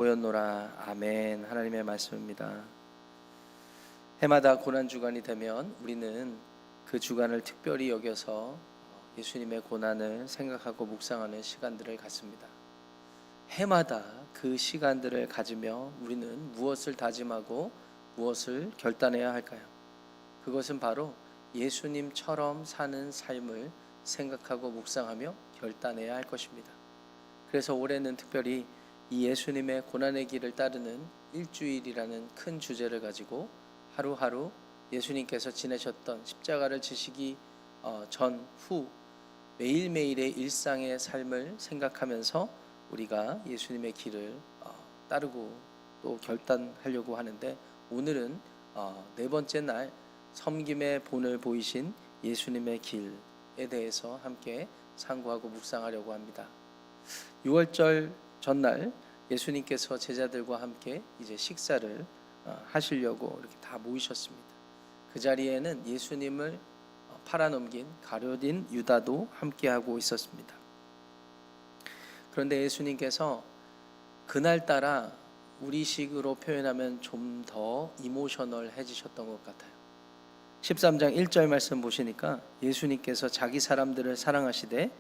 보였노라. 아멘. 하나님의 말씀입니다. 해마다 고난주간이 되면 우리는 그 주간을 특별히 여겨서 예수님의 고난을 생각하고 묵상하는 시간들을 갖습니다. 해마다 그 시간들을 가지며 우리는 무엇을 다짐하고 무엇을 결단해야 할까요? 그것은 바로 예수님처럼 사는 삶을 생각하고 묵상하며 결단해야 할 것입니다. 그래서 올해는 특별히 이 예수님의 고난의 길을 따르는 일주일이라는 큰 주제를 가지고 하루하루 예수님께서 지내셨던 십자가를 지시기 전, 후 매일매일의 일상의 삶을 생각하면서 우리가 예수님의 길을 따르고 또 결단하려고 하는데, 오늘은 네 번째 날 섬김의 본을 보이신 예수님의 길에 대해서 함께 상고하고 묵상하려고 합니다. 6월절 전날 예수님께서 제자들과 함께 이제 식사를 하시려고 이렇게 다 모이셨습니다. 그 자리에는 예수님을 팔아넘긴 가룟 유다도 함께하고 있었습니다. 그런데 예수님께서 그날따라 우리식으로 표현하면 좀 더 이모셔널해지셨던 것 같아요. 13장 1절 말씀 보시니까 예수님께서 자기 사람들을 사랑하시되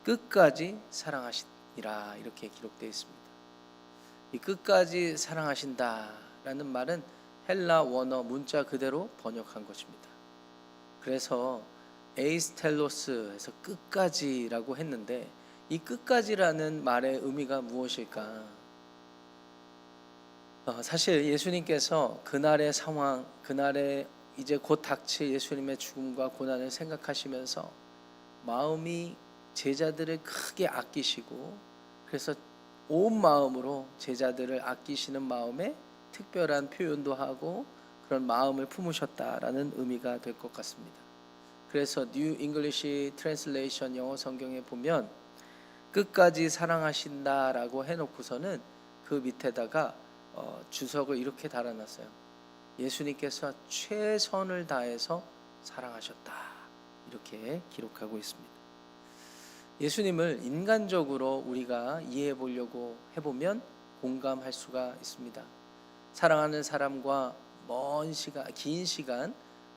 끝까지 사랑하시니라 이렇게 기록되어 있습니다. 이 끝까지 사랑하신다라는 말은 헬라 원어 문자 그대로 번역한 것입니다. 그래서 에이스텔로스에서 끝까지라고 했는데, 이 끝까지라는 말의 의미가 무엇일까? 사실 예수님께서 그날의 상황, 그날의 이제 곧 닥칠 예수님의 죽음과 고난을 생각하시면서 마음이 제자들을 크게 아끼시고, 그래서 온 마음으로 제자들을 아끼시는 마음에 특별한 표현도 하고 그런 마음을 품으셨다라는 의미가 될 것 같습니다. 그래서 New English Translation 영어 성경에 보면 끝까지 사랑하신다라고 해놓고서는 그 밑에다가 주석을 이렇게 달아놨어요. 예수님께서 최선을 다해서 사랑하셨다, 이렇게 기록하고 있습니다. 예수님을 인간적으로 우리가 이해해 보려고 해보면 공감할 수가 있습니다. 사랑하는 사람과 먼 시간, 긴 시간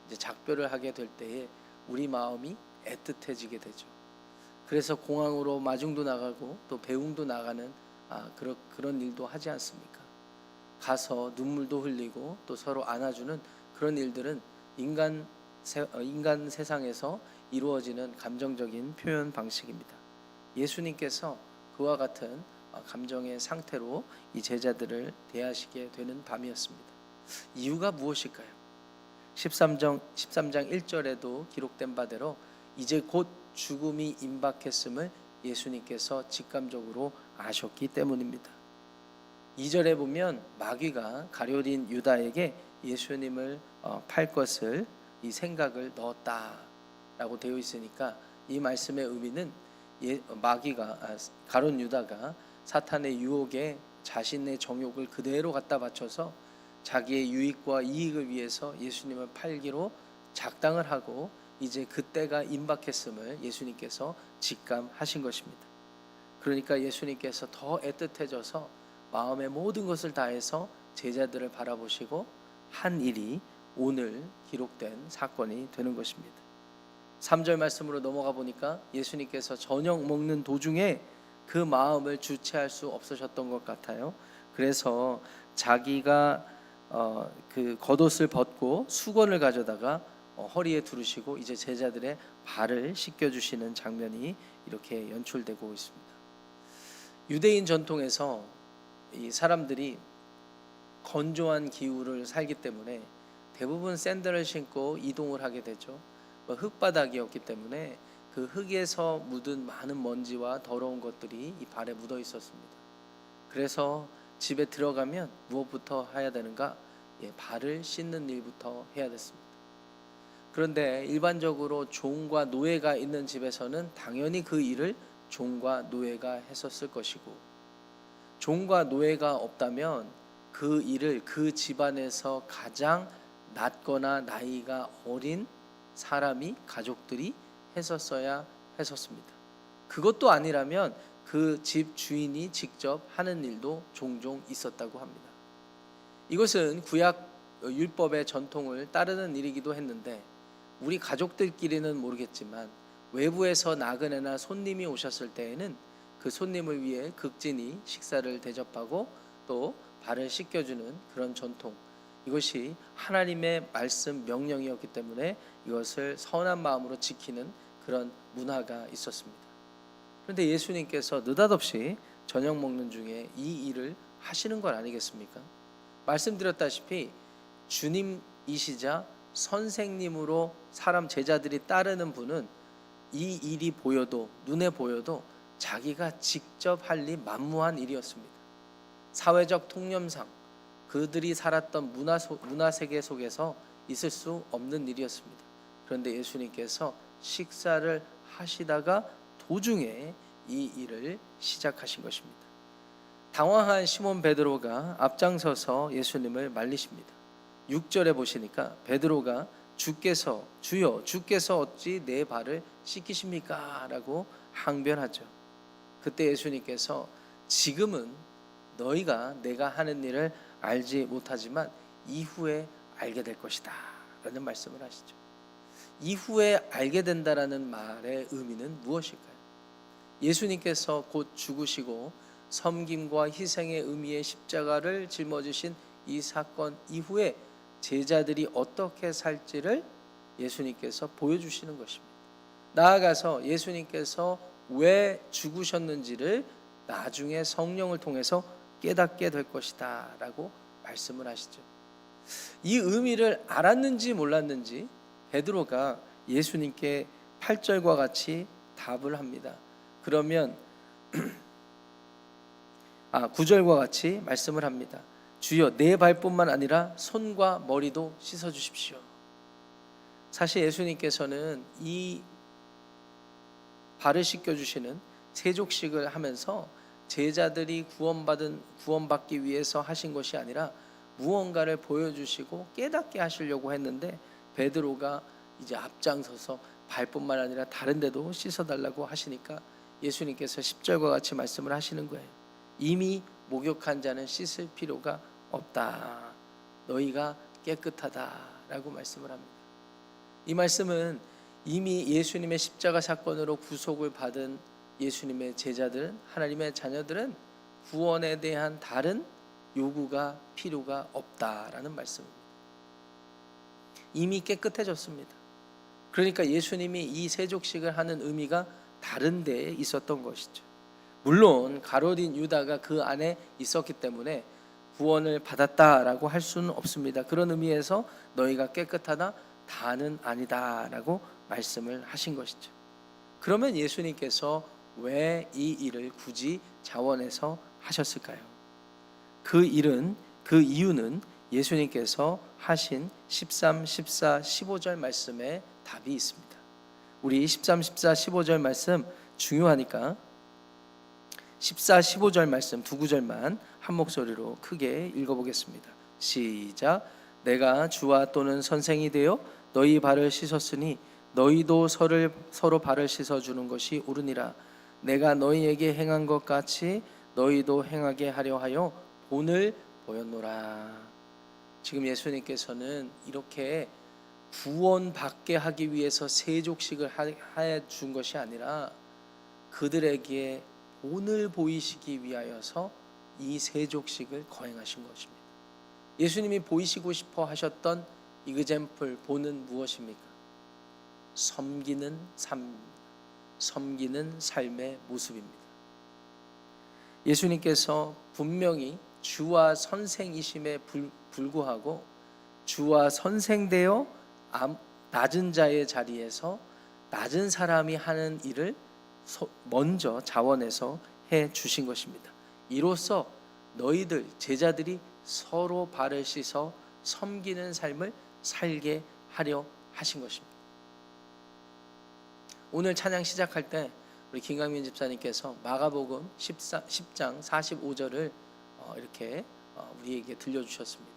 이제 작별을 하게 될 때에 우리 마음이 애틋해지게 되죠. 그래서 공항으로 마중도 나가고 또 배웅도 나가는 그런 일도 하지 않습니까? 가서 눈물도 흘리고 또 서로 안아주는 그런 일들은 인간 세상에서 이루어지는 감정적인 표현 방식입니다. 예수님께서 그와 같은 감정의 상태로 이 제자들을 대하시게 되는 밤이었습니다. 이유가 무엇일까요? 13장 1절에도 기록된 바대로 이제 곧 죽음이 임박했음을 예수님께서 직감적으로 아셨기 때문입니다. 2절에 보면 마귀가 가룟 유다에게 예수님을 팔 것을 이 생각을 넣었다라고 되어 있으니까, 이 말씀의 의미는 마귀가 가룟 유다가 사탄의 유혹에 자신의 정욕을 그대로 갖다 바쳐서 자기의 유익과 이익을 위해서 예수님을 팔기로 작당을 하고 이제 그때가 임박했음을 예수님께서 직감하신 것입니다. 그러니까 예수님께서 더 애틋해져서 마음의 모든 것을 다해서 제자들을 바라보시고 한 일이 오늘 기록된 사건이 되는 것입니다. 3절 말씀으로 넘어가 보니까 예수님께서 저녁 먹는 도중에 그 마음을 주체할 수 없으셨던 것 같아요. 그래서 자기가 그 겉옷을 벗고 수건을 가져다가 허리에 두르시고 이제 제자들의 발을 씻겨주시는 장면이 이렇게 연출되고 있습니다. 유대인 전통에서 이 사람들이 건조한 기후를 살기 때문에 대부분 샌들을 신고 이동을 하게 되죠. 흙바닥이었기 때문에 그 흙에서 묻은 많은 먼지와 더러운 것들이 이 발에 묻어 있었습니다. 그래서 집에 들어가면 무엇부터 해야 되는가? 발을 씻는 일부터 해야 됐습니다. 그런데 일반적으로 종과 노예가 있는 집에서는 당연히 그 일을 종과 노예가 했었을 것이고, 종과 노예가 없다면 그 일을 그 집안에서 가장 낮거나 나이가 어린 사람이, 가족들이 했었어야 했었습니다. 그것도 아니라면 그 집 주인이 직접 하는 일도 종종 있었다고 합니다. 이것은 구약 율법의 전통을 따르는 일이기도 했는데 우리 가족들끼리는 모르겠지만 외부에서 나그네나 손님이 오셨을 때에는 그 손님을 위해 극진히 식사를 대접하고 또 발을 씻겨주는 그런 전통, 이것이 하나님의 말씀 명령이었기 때문에 이것을 선한 마음으로 지키는 그런 문화가 있었습니다. 그런데 예수님께서 느닷없이 저녁 먹는 중에 이 일을 하시는 건 아니겠습니까? 말씀드렸다시피 주님이시자 선생님으로 사람 제자들이 따르는 분은 이 일이 보여도, 눈에 보여도 자기가 직접 할 일 만무한 일이었습니다. 사회적 통념상 그들이 살았던 문화세계 속에서 있을 수 없는 일이었습니다. 그런데 예수님께서 식사를 하시다가 도중에 이 일을 시작하신 것입니다. 당황한 시몬 베드로가 앞장서서 예수님을 말리십니다. 6절에 보시니까 베드로가 주여 주께서 어찌 내 발을 씻기십니까? 라고 항변하죠. 그때 예수님께서 지금은 너희가 내가 하는 일을 알지 못하지만 이후에 알게 될 것이다 라는 말씀을 하시죠. 이후에 알게 된다라는 말의 의미는 무엇일까요? 예수님께서 곧 죽으시고 섬김과 희생의 의미의 십자가를 짊어지신 이 사건 이후에 제자들이 어떻게 살지를 예수님께서 보여주시는 것입니다. 나아가서 예수님께서 왜 죽으셨는지를 나중에 성령을 통해서 깨닫게 될 것이다 라고 말씀을 하시죠. 이 의미를 알았는지 몰랐는지 베드로가 예수님께 8절과 같이 답을 합니다. 그러면 9절과 같이 말씀을 합니다. 주여 내 발뿐만 아니라 손과 머리도 씻어 주십시오. 사실 예수님께서는 이 발을 씻겨 주시는 세족식을 하면서 제자들이 구원받기 위해서 하신 것이 아니라 무언가를 보여주시고 깨닫게 하시려고 했는데 베드로가 이제 앞장서서 발뿐만 아니라 다른 데도 씻어달라고 하시니까 예수님께서 10절과 같이 말씀을 하시는 거예요. 이미 목욕한 자는 씻을 필요가 없다. 너희가 깨끗하다라고 말씀을 합니다. 이 말씀은 이미 예수님의 십자가 사건으로 구속을 받은 예수님의 제자들은, 하나님의 자녀들은 구원에 대한 다른 요구가 필요가 없다라는 말씀입니다. 이미 깨끗해졌습니다. 그러니까 예수님이 이 세족식을 하는 의미가 다른 데에 있었던 것이죠. 물론 가룟인 유다가 그 안에 있었기 때문에 구원을 받았다라고 할 수는 없습니다. 그런 의미에서 너희가 깨끗하다 다는 아니다라고 말씀을 하신 것이죠. 그러면 예수님께서 왜 이 일을 굳이 자원해서 하셨을까요? 그 이유는 예수님께서 하신 13, 14, 15절 말씀에 답이 있습니다. 우리 13, 14, 15절 말씀 중요하니까 14, 15절 말씀 두 구절만 한 목소리로 크게 읽어보겠습니다. 시작. 내가 주와 또는 선생이 되어 너희 발을 씻었으니 너희도 서로 발을 씻어주는 것이 옳으니라. 내가 너희에게 행한 것 같이 너희도 행하게 하려 하여 본을 보였노라. 지금 예수님께서는 이렇게 구원받게 하기 위해서 세족식을 해 준 것이 아니라 그들에게 본을 보이시기 위하여서 이 세족식을 거행하신 것입니다. 예수님이 보이시고 싶어 하셨던 이그젬플, 본은 무엇입니까? 섬기는 삶의 모습입니다. 예수님께서 분명히 주와 선생이심에 불구하고 주와 선생되어 낮은 자의 자리에서 낮은 사람이 하는 일을 먼저 자원해서 해 주신 것입니다. 이로써 너희들 제자들이 서로 발을 씻어 섬기는 삶을 살게 하려 하신 것입니다. 오늘 찬양 시작할 때 우리 김강민 집사님께서 마가복음 10장 45절을 이렇게 우리에게 들려주셨습니다.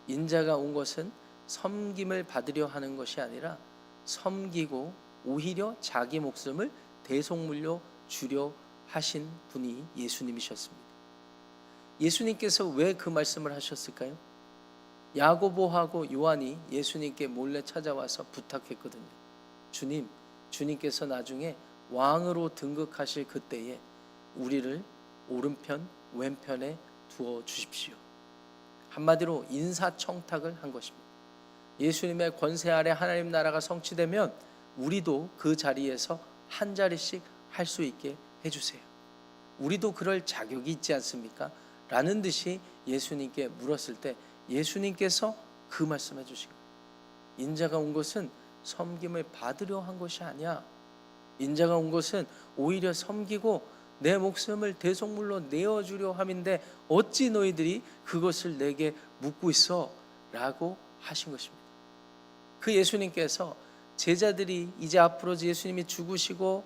인자가 온 것은 섬김을 받으려 하는 것이 아니라 섬기고 오히려 자기 목숨을 대속물로 주려 하신 분이 예수님이셨습니다. 예수님께서 왜 그 말씀을 하셨을까요? 야고보하고 요한이 예수님께 몰래 찾아와서 부탁했거든요. 주님께서 나중에 왕으로 등극하실 그때에 우리를 오른편, 왼편에 두어 주십시오. 한마디로 인사청탁을 한 것입니다. 예수님의 권세 아래 하나님 나라가 성취되면 우리도 그 자리에서 한 자리씩 할 수 있게 해주세요. 우리도 그럴 자격이 있지 않습니까? 라는 듯이 예수님께 물었을 때 예수님께서 그 말씀해 주신 거예요. 인자가 온 것은 섬김을 받으려 한 것이 아니야. 인자가 온 것은 오히려 섬기고 내 목숨을 대속물로 내어주려 함인데 어찌 너희들이 그것을 내게 묻고 있어? 라고 하신 것입니다. 그 예수님께서 제자들이 이제 앞으로 예수님이 죽으시고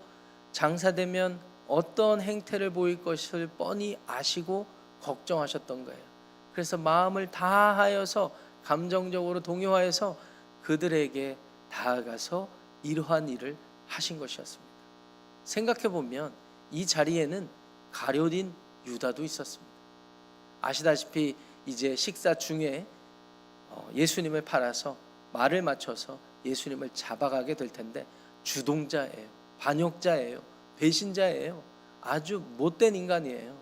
장사되면 어떤 행태를 보일 것을 뻔히 아시고 걱정하셨던 거예요. 그래서 마음을 다하여서 감정적으로 동요하여서 그들에게 다가가서 이러한 일을 하신 것이었습니다. 생각해보면 이 자리에는 가룟 유다도 있었습니다. 아시다시피 이제 식사 중에 예수님을 팔아서 말을 맞춰서 예수님을 잡아가게 될 텐데 주동자예요. 반역자예요. 배신자예요. 아주 못된 인간이에요.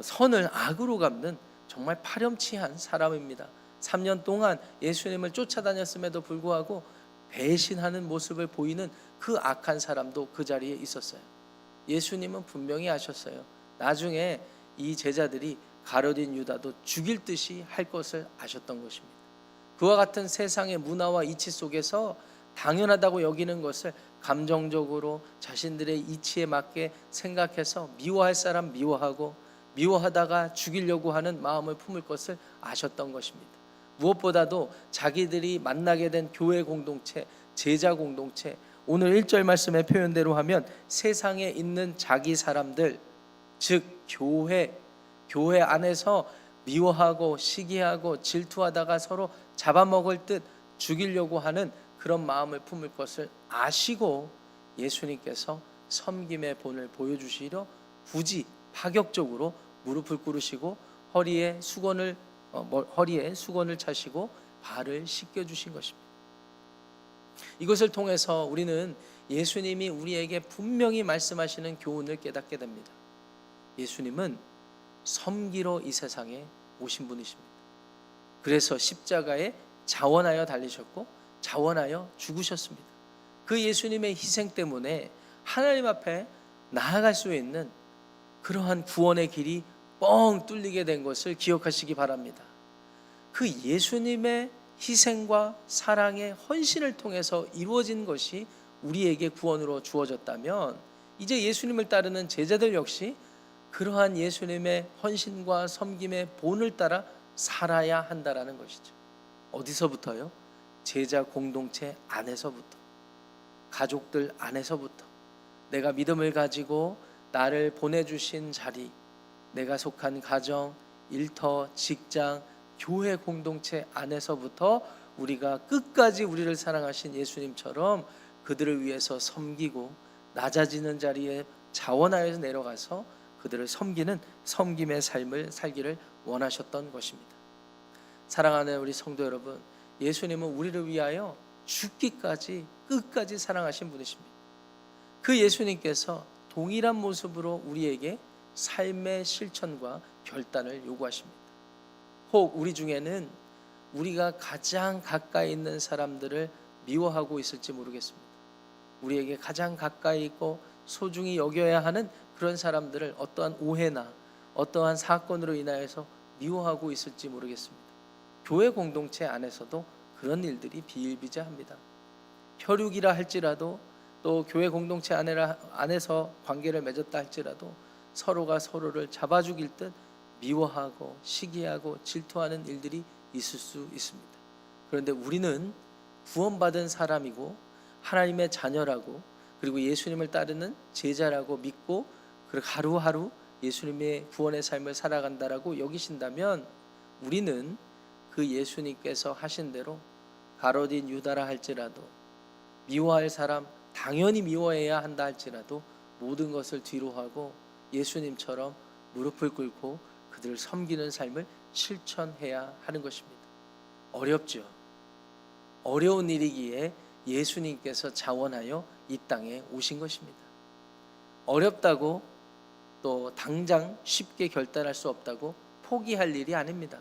선을 악으로 갚는 정말 파렴치한 사람입니다. 3년 동안 예수님을 쫓아다녔음에도 불구하고 배신하는 모습을 보이는 그 악한 사람도 그 자리에 있었어요. 예수님은 분명히 아셨어요. 나중에 이 제자들이 가룟 유다도 죽일 듯이 할 것을 아셨던 것입니다. 그와 같은 세상의 문화와 이치 속에서 당연하다고 여기는 것을 감정적으로 자신들의 이치에 맞게 생각해서 미워할 사람 미워하고 미워하다가 죽이려고 하는 마음을 품을 것을 아셨던 것입니다. 무엇보다도 자기들이 만나게 된 교회 공동체, 제자 공동체, 오늘 1절 말씀의 표현대로 하면 세상에 있는 자기 사람들, 즉 교회 안에서 미워하고 시기하고 질투하다가 서로 잡아먹을 듯 죽이려고 하는 그런 마음을 품을 것을 아시고 예수님께서 섬김의 본을 보여주시려 굳이 파격적으로 무릎을 꿇으시고 허리에 수건을 차시고 발을 씻겨주신 것입니다. 이것을 통해서 우리는 예수님이 우리에게 분명히 말씀하시는 교훈을 깨닫게 됩니다. 예수님은 섬기러 이 세상에 오신 분이십니다. 그래서 십자가에 자원하여 달리셨고 자원하여 죽으셨습니다. 그 예수님의 희생 때문에 하나님 앞에 나아갈 수 있는 그러한 구원의 길이 뻥 뚫리게 된 것을 기억하시기 바랍니다. 그 예수님의 희생과 사랑의 헌신을 통해서 이루어진 것이 우리에게 구원으로 주어졌다면 이제 예수님을 따르는 제자들 역시 그러한 예수님의 헌신과 섬김의 본을 따라 살아야 한다라는 것이죠. 어디서부터요? 제자 공동체 안에서부터, 가족들 안에서부터, 내가 믿음을 가지고 나를 보내주신 자리, 내가 속한 가정, 일터, 직장, 교회 공동체 안에서부터 우리가 끝까지 우리를 사랑하신 예수님처럼 그들을 위해서 섬기고 낮아지는 자리에 자원하여서 내려가서 그들을 섬기는 섬김의 삶을 살기를 원하셨던 것입니다. 사랑하는 우리 성도 여러분, 예수님은 우리를 위하여 죽기까지 끝까지 사랑하신 분이십니다. 그 예수님께서 동일한 모습으로 우리에게 삶의 실천과 결단을 요구하십니다. 혹 우리 중에는 우리가 가장 가까이 있는 사람들을 미워하고 있을지 모르겠습니다. 우리에게 가장 가까이 있고 소중히 여겨야 하는 그런 사람들을 어떠한 오해나 어떠한 사건으로 인하여서 미워하고 있을지 모르겠습니다. 교회 공동체 안에서도 그런 일들이 비일비재합니다. 혈육이라 할지라도 또 교회 공동체 안에서 관계를 맺었다 할지라도 서로가 서로를 잡아 죽일 듯 미워하고 시기하고 질투하는 일들이 있을 수 있습니다. 그런데 우리는 구원받은 사람이고 하나님의 자녀라고 그리고 예수님을 따르는 제자라고 믿고 그리고 하루하루 예수님의 구원의 삶을 살아간다라고 여기신다면 우리는 그 예수님께서 하신 대로 가룟 유다라 할지라도 미워할 사람 당연히 미워해야 한다 할지라도 모든 것을 뒤로 하고 예수님처럼 무릎을 꿇고 그들을 섬기는 삶을 실천해야 하는 것입니다. 어렵죠. 어려운 일이기에 예수님께서 자원하여 이 땅에 오신 것입니다. 어렵다고 또 당장 쉽게 결단할 수 없다고 포기할 일이 아닙니다.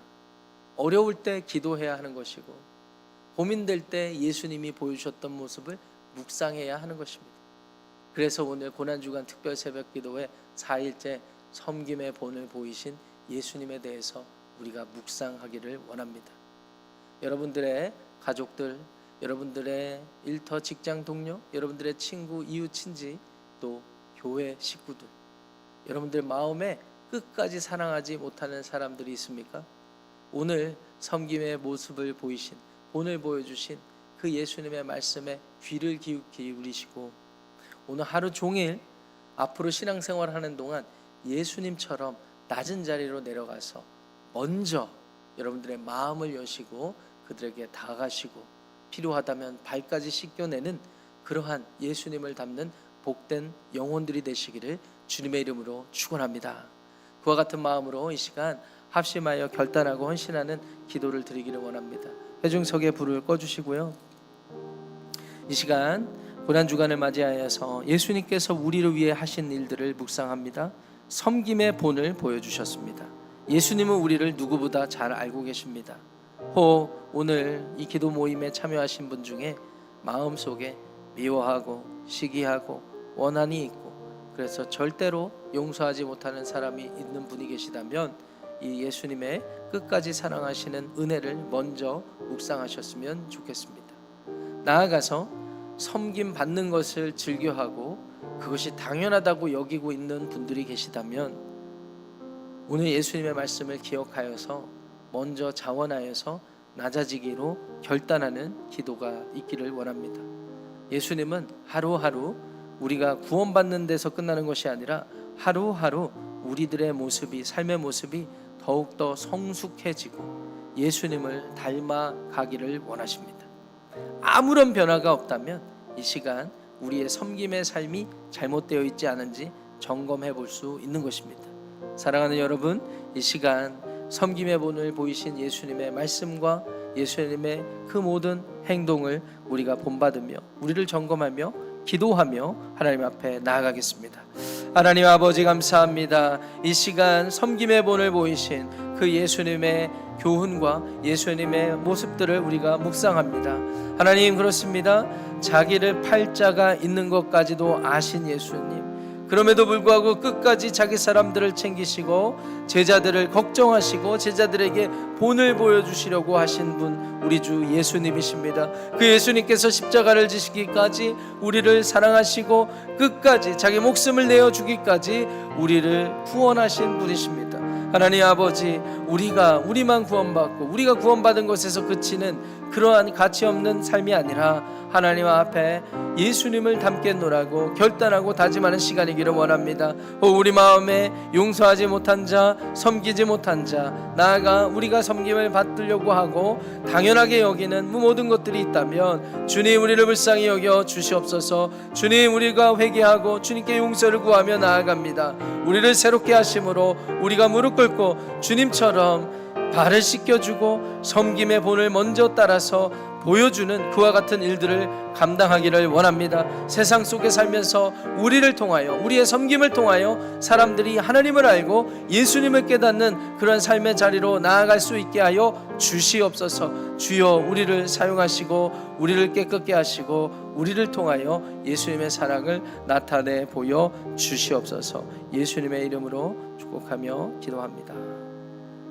어려울 때 기도해야 하는 것이고, 고민될 때 예수님이 보여주셨던 모습을 묵상해야 하는 것입니다. 그래서 오늘 고난주간 특별 새벽 기도회 4일째 섬김의 본을 보이신 예수님에 대해서 우리가 묵상하기를 원합니다. 여러분들의 가족들, 여러분들의 일터 직장 동료, 여러분들의 친구, 이웃, 친지, 또 교회 식구들, 여러분들 마음에 끝까지 사랑하지 못하는 사람들이 있습니까? 오늘 섬김의 모습을 보이신, 본을 보여주신 그 예수님의 말씀에 귀를 기울이시고 오늘 하루 종일 앞으로 신앙생활하는 동안 예수님처럼 낮은 자리로 내려가서 먼저 여러분들의 마음을 여시고 그들에게 다가가시고 필요하다면 발까지 씻겨내는 그러한 예수님을 담는 복된 영혼들이 되시기를 주님의 이름으로 축원합니다. 그와 같은 마음으로 이 시간 합심하여 결단하고 헌신하는 기도를 드리기를 원합니다. 회중석에 불을 꺼주시고요. 이 시간 고난주간을 맞이하여서 예수님께서 우리를 위해 하신 일들을 묵상합니다. 섬김의 본을 보여주셨습니다. 예수님은 우리를 누구보다 잘 알고 계십니다. 혹 오늘 이 기도 모임에 참여하신 분 중에 마음속에 미워하고 시기하고 원한이 있고 그래서 절대로 용서하지 못하는 사람이 있는 분이 계시다면 이 예수님의 끝까지 사랑하시는 은혜를 먼저 묵상하셨으면 좋겠습니다. 나아가서 섬김 받는 것을 즐겨하고 그것이 당연하다고 여기고 있는 분들이 계시다면 오늘 예수님의 말씀을 기억하여서 먼저 자원하여서 낮아지기로 결단하는 기도가 있기를 원합니다. 예수님은 하루하루 우리가 구원받는 데서 끝나는 것이 아니라 하루하루 우리들의 모습이, 삶의 모습이 더욱더 성숙해지고 예수님을 닮아가기를 원하십니다. 아무런 변화가 없다면 이 시간 우리의 섬김의 삶이 잘못되어 있지 않은지 점검해 볼 수 있는 것입니다. 사랑하는 여러분, 이 시간 섬김의 본을 보이신 예수님의 말씀과 예수님의 그 모든 행동을 우리가 본받으며 우리를 점검하며 기도하며 하나님 앞에 나아가겠습니다. 하나님 아버지 감사합니다. 이 시간 섬김의 본을 보이신 그 예수님의 교훈과 예수님의 모습들을 우리가 묵상합니다. 하나님 그렇습니다. 자기를 팔 자가 있는 것까지도 아신 예수님, 그럼에도 불구하고 끝까지 자기 사람들을 챙기시고 제자들을 걱정하시고 제자들에게 본을 보여주시려고 하신 분 우리 주 예수님이십니다. 그 예수님께서 십자가를 지시기까지 우리를 사랑하시고 끝까지 자기 목숨을 내어주기까지 우리를 구원하신 분이십니다. 하나님 아버지, 우리만 구원받고 우리가 구원받은 것에서 그치는 그러한 가치 없는 삶이 아니라 하나님 앞에 예수님을 닮겠노라고 결단하고 다짐하는 시간이기를 원합니다. 우리 마음에 용서하지 못한 자, 섬기지 못한 자, 나아가 우리가 섬김을 받으려고 하고 당연하게 여기는 모든 것들이 있다면 주님 우리를 불쌍히 여겨 주시옵소서. 주님 우리가 회개하고 주님께 용서를 구하며 나아갑니다. 우리를 새롭게 하심으로 우리가 무릎 꿇고 주님처럼 발을 씻겨주고 섬김의 본을 먼저 따라서 보여주는 그와 같은 일들을 감당하기를 원합니다. 세상 속에 살면서 우리를 통하여 우리의 섬김을 통하여 사람들이 하나님을 알고 예수님을 깨닫는 그런 삶의 자리로 나아갈 수 있게 하여 주시옵소서. 주여 우리를 사용하시고 우리를 깨끗게 하시고 우리를 통하여 예수님의 사랑을 나타내 보여 주시옵소서. 예수님의 이름으로 축복하며 기도합니다.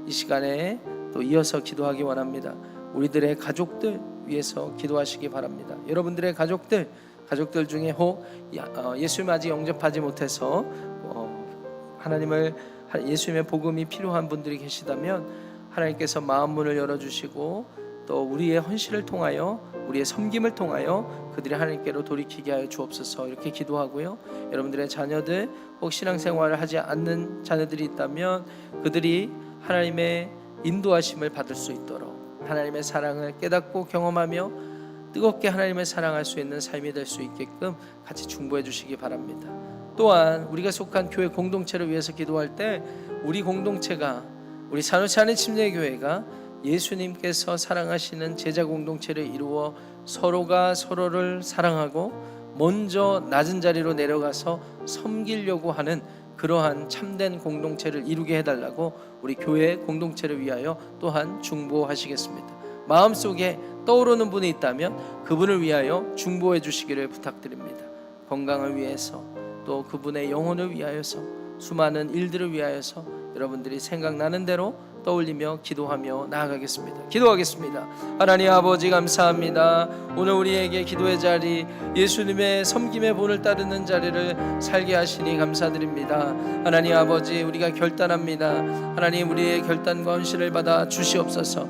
이 시간에 또 이어서 기도하기 원합니다. 우리들의 가족들 위해서 기도하시기 바랍니다. 여러분들의 가족들 중에 혹 예수님 아직 영접하지 못해서 예수님의 복음이 필요한 분들이 계시다면 하나님께서 마음 문을 열어주시고 또 우리의 헌신을 통하여 우리의 섬김을 통하여 그들이 하나님께로 돌이키게 하여 주옵소서. 이렇게 기도하고요. 여러분들의 자녀들 혹 신앙생활을 하지 않는 자녀들이 있다면 그들이 하나님의 인도하심을 받을 수 있도록 하나님의 사랑을 깨닫고 경험하며 뜨겁게 하나님을 사랑할 수 있는 삶이 될 수 있게끔 같이 중보해 주시기 바랍니다. 또한 우리가 속한 교회 공동체를 위해서 기도할 때 우리 공동체가, 우리 산호시 안의 침례교회가 예수님께서 사랑하시는 제자 공동체를 이루어 서로가 서로를 사랑하고 먼저 낮은 자리로 내려가서 섬기려고 하는 그러한 참된 공동체를 이루게 해달라고 우리 교회 공동체를 위하여 또한 중보하시겠습니다. 마음속에 떠오르는 분이 있다면 그분을 위하여 중보해 주시기를 부탁드립니다. 건강을 위해서, 또 그분의 영혼을 위하여서, 수많은 일들을 위하여서 여러분들이 생각나는 대로 떠올리며 기도하며 나아가겠습니다. 기도하겠습니다. 하나님 아버지, 감사합니다. 오늘 우리에게 기도의 자리, 예수님의 섬김의 본을 따르는 자리를 살게 하시니 감사드립니다. 하나님 아버지, 우리가 결단합니다. 하나님, 우리의 결단과 헌신을 받아 주시옵소서.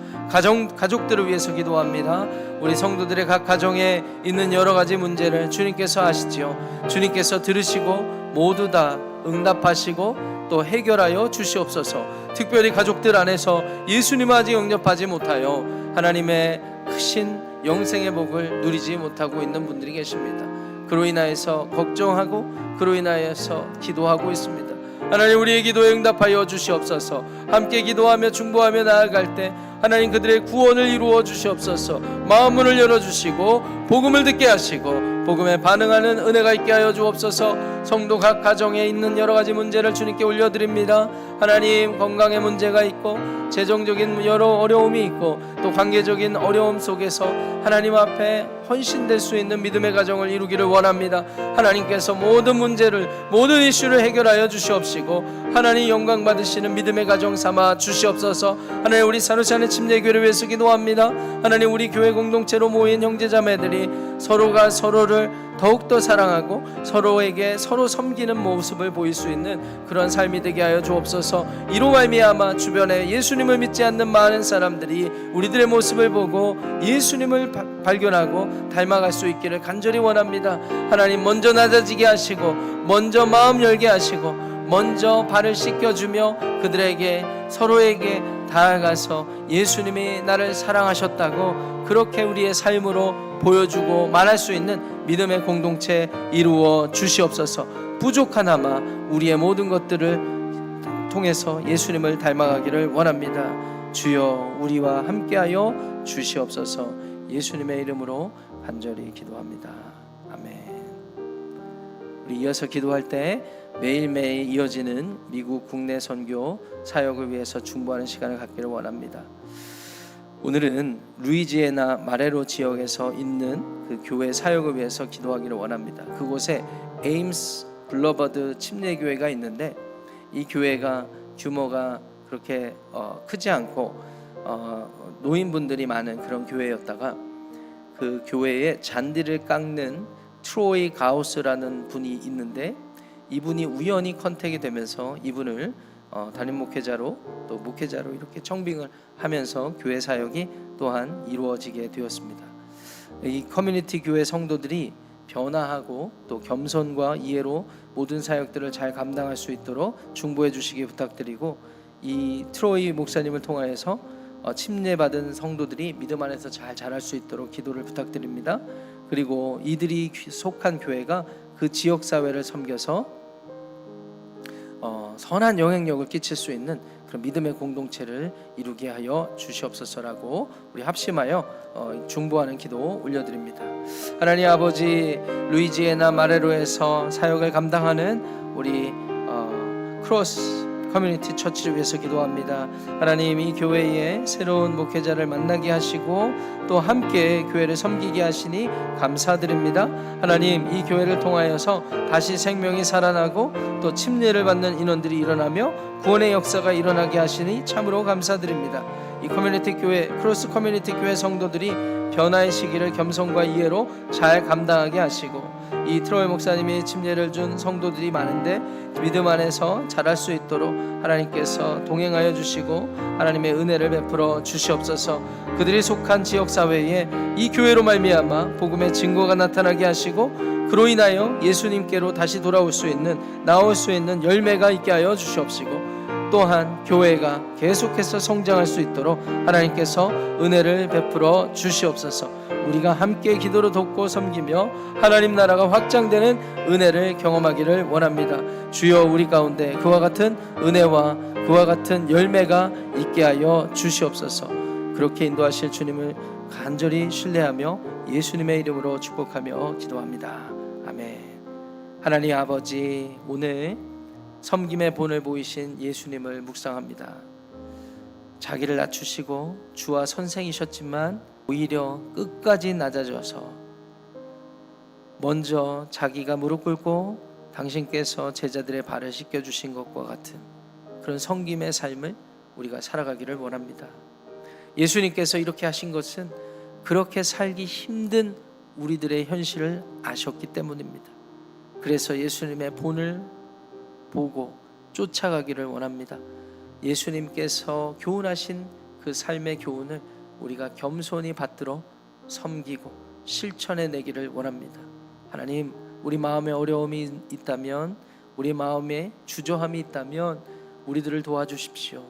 가족들을 위해서 기도합니다. 우리 성도들의 각 가정에 있는 여러 가지 문제를 주님께서 아시지요. 주님께서 들으시고 모두 다 응답하시고 또 해결하여 주시옵소서. 특별히 가족들 안에서 예수님을 아직 영접하지 못하여 하나님의 크신 영생의 복을 누리지 못하고 있는 분들이 계십니다. 그로 인하여서 걱정하고 그로 인하여서 기도하고 있습니다. 하나님, 우리의 기도에 응답하여 주시옵소서. 함께 기도하며 중보하며 나아갈 때 하나님, 그들의 구원을 이루어 주시옵소서. 마음문을 열어주시고 복음을 듣게 하시고 복음에 반응하는 은혜가 있게 하여 주옵소서. 성도 각 가정에 있는 여러 가지 문제를 주님께 올려드립니다. 하나님, 건강의 문제가 있고 재정적인 여러 어려움이 있고 또 관계적인 어려움 속에서 하나님 앞에 헌신될 수 있는 믿음의 가정을 이루기를 원합니다. 하나님께서 모든 문제를, 모든 이슈를 해결하여 주시옵시고 하나님 영광 받으시는 믿음의 가정 삼아 주시옵소서. 하나님, 우리 산호시 안의 침례교회를 위해서 기도합니다. 하나님, 우리 교회 공동체로 모인 형제자매들이 서로가 서로를 더욱더 사랑하고 서로에게 서로 섬기는 모습을 보일 수 있는 그런 삶이 되게 하여 주옵소서. 이로 말미암아 주변에 예수님을 믿지 않는 많은 사람들이 우리들의 모습을 보고 예수님을 발견하고 닮아갈 수 있기를 간절히 원합니다. 하나님, 먼저 낮아지게 하시고 먼저 마음 열게 하시고 먼저 발을 씻겨주며 그들에게, 서로에게 다가가서 예수님이 나를 사랑하셨다고 그렇게 우리의 삶으로 보여주고 말할 수 있는 믿음의 공동체 이루어 주시옵소서. 부족하나마 우리의 모든 것들을 통해서 예수님을 닮아가기를 원합니다. 주여, 우리와 함께하여 주시옵소서. 예수님의 이름으로 간절히 기도합니다. 아멘. 우리 이어서 기도할 때 매일매일 이어지는 미국 국내 선교 사역을 위해서 중보하는 시간을 갖기를 원합니다. 오늘은 루이지애나 마레로 지역에서 있는 그 교회 사역을 위해서 기도하기를 원합니다. 그곳에 에임스 블러버드 침례교회가 있는데 이 교회가 규모가 그렇게 크지 않고 노인분들이 많은 그런 교회였다가 그 교회에 잔디를 깎는 트로이 가우스라는 분이 있는데 이분이 우연히 컨택이 되면서 이분을 담임 목회자로 또 목회자로 이렇게 청빙을 하면서 교회 사역이 또한 이루어지게 되었습니다. 이 커뮤니티 교회 성도들이 변화하고 또 겸손과 이해로 모든 사역들을 잘 감당할 수 있도록 중보해 주시기 부탁드리고, 이 트로이 목사님을 통하여서 침례받은 성도들이 믿음 안에서 잘 자랄 수 있도록 기도를 부탁드립니다. 그리고 이들이 속한 교회가 그 지역 사회를 섬겨서 선한 영향력을 끼칠 수 있는 그런 믿음의 공동체를 이루게 하여 주시옵소서라고 우리 합심하여 중보하는 기도 올려드립니다. 하나님 아버지, 루이지애나 마레로에서 사역을 감당하는 우리 크로스 커뮤니티 처치를 위해서 기도합니다. 하나님, 이 교회에 새로운 목회자를 만나게 하시고 또 함께 교회를 섬기게 하시니 감사드립니다. 하나님, 이 교회를 통하여서 다시 생명이 살아나고 또 침례를 받는 인원들이 일어나며 구원의 역사가 일어나게 하시니 참으로 감사드립니다. 이 커뮤니티 교회, 크로스 커뮤니티 교회 성도들이 변화의 시기를 겸손과 이해로 잘 감당하게 하시고, 이 트로이 목사님이 침례를 준 성도들이 많은데 믿음 안에서 자랄 수 있도록 하나님께서 동행하여 주시고 하나님의 은혜를 베풀어 주시옵소서. 그들이 속한 지역사회에 이 교회로 말미암아 복음의 증거가 나타나게 하시고 그로 인하여 예수님께로 다시 돌아올 수 있는, 나올 수 있는 열매가 있게 하여 주시옵시고, 또한 교회가 계속해서 성장할 수 있도록 하나님께서 은혜를 베풀어 주시옵소서. 우리가 함께 기도로 돕고 섬기며 하나님 나라가 확장되는 은혜를 경험하기를 원합니다. 주여, 우리 가운데 그와 같은 은혜와 그와 같은 열매가 있게 하여 주시옵소서. 그렇게 인도하실 주님을 간절히 신뢰하며 예수님의 이름으로 축복하며 기도합니다. 아멘. 하나님 아버지, 오늘 섬김의 본을 보이신 예수님을 묵상합니다. 자기를 낮추시고 주와 선생이셨지만 오히려 끝까지 낮아져서 먼저 자기가 무릎 꿇고 당신께서 제자들의 발을 씻겨주신 것과 같은 그런 섬김의 삶을 우리가 살아가기를 원합니다. 예수님께서 이렇게 하신 것은 그렇게 살기 힘든 우리들의 현실을 아셨기 때문입니다. 그래서 예수님의 본을 보고 쫓아가기를 원합니다. 예수님께서 교훈하신 그 삶의 교훈을 우리가 겸손히 받들어 섬기고 실천해 내기를 원합니다. 하나님, 우리 마음에 어려움이 있다면, 우리 마음에 주저함이 있다면 우리들을 도와주십시오.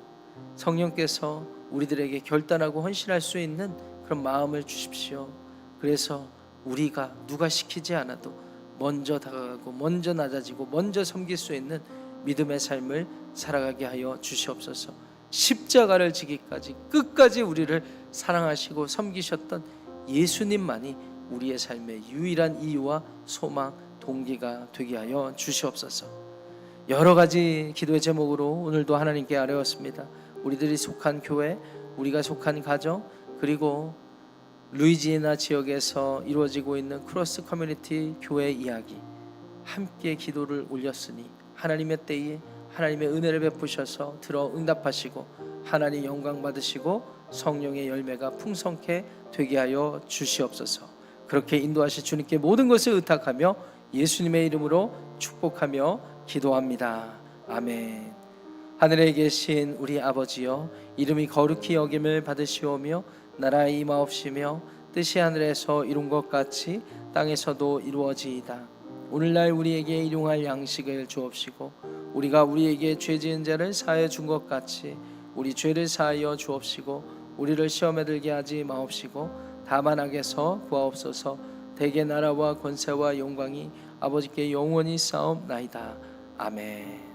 성령께서 우리들에게 결단하고 헌신할 수 있는 그런 마음을 주십시오. 그래서 우리가 누가 시키지 않아도 먼저 다가가고 먼저 낮아지고 먼저 섬길 수 있는 믿음의 삶을 살아가게 하여 주시옵소서. 십자가를 지기까지 끝까지 우리를 사랑하시고 섬기셨던 예수님만이 우리의 삶의 유일한 이유와 소망, 동기가 되게 하여 주시옵소서. 여러 가지 기도의 제목으로 오늘도 하나님께 아뢰었습니다. 우리들이 속한 교회, 우리가 속한 가정, 그리고 루이지애나 지역에서 이루어지고 있는 크로스 커뮤니티 교회 이야기, 함께 기도를 올렸으니 하나님의 때에 하나님의 은혜를 베푸셔서 들어 응답하시고 하나님 영광 받으시고 성령의 열매가 풍성케 되게 하여 주시옵소서. 그렇게 인도하실 주님께 모든 것을 의탁하며 예수님의 이름으로 축복하며 기도합니다. 아멘. 하늘에 계신 우리 아버지여, 이름이 거룩히 여김을 받으시오며 나라의 임하옵시며 뜻이 하늘에서 이룬 것 같이 땅에서도 이루어지이다. 오늘날 우리에게 일용할 양식을 주옵시고 우리가 우리에게 죄 지은 자를 사하여 준 것 같이 우리 죄를 사하여 주옵시고 우리를 시험에 들게 하지 마옵시고 다만 악에서 구하옵소서. 대개 나라와 권세와 영광이 아버지께 영원히 싸움나이다. 아멘.